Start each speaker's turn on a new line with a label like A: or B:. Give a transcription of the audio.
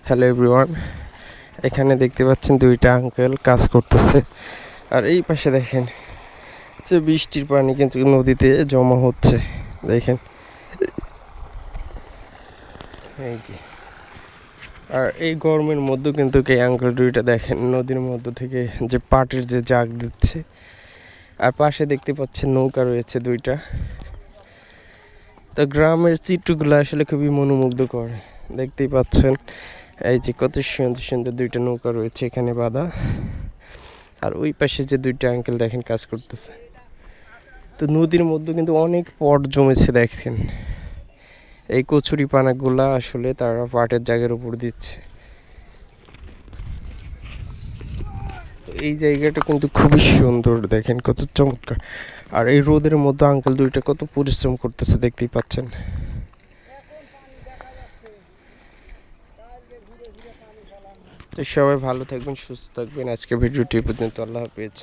A: Hello everyone, এখানে দেখতে পাচ্ছেন দুইটা আঙ্কেল কাজ করতেছে। আর এই পাশে দেখেন যে বৃষ্টির পানি কিন্তু নদীতে জমা হচ্ছে। দেখেন এই যে, আর এই গরমের মধ্যে কিন্তু এই আঙ্কেল দুইটা দেখেন নদীর মধ্য থেকে যে পাটের যে জাগ দিচ্ছে। আর পাশে দেখতে পাচ্ছেন নৌকা রয়েছে দুইটা। তো গ্রামের চিত্রগুলো আসলে খুবই মনোমুগ্ধকর। দেখতেই পাচ্ছেন এই যে কত সুন্দর সুন্দর দুইটা নৌকা রয়েছে এখানে বাঁধা। আর ওই পাশে যে দুইটা আঙ্কেল দেখেন কাজ করতেছে। তো নদীর মধ্যে কিন্তু অনেক পট জমেছে দেখেন। এই কচুরি পানাগুলা আসলে তারা পাটের জায়গার উপর দিচ্ছে। তো এই জায়গাটা কিন্তু খুবই সুন্দর, দেখেন কত চমৎকার। আর এই রোদের মধ্যে আঙ্কেল দুইটা কত পরিশ্রম করতেছে দেখতেই পাচ্ছেন। তো সবাই ভালো থাকবেন, সুস্থ থাকবেন। আজকে ভিডিওটি পর্যন্ত, আল্লাহ হাফেজ।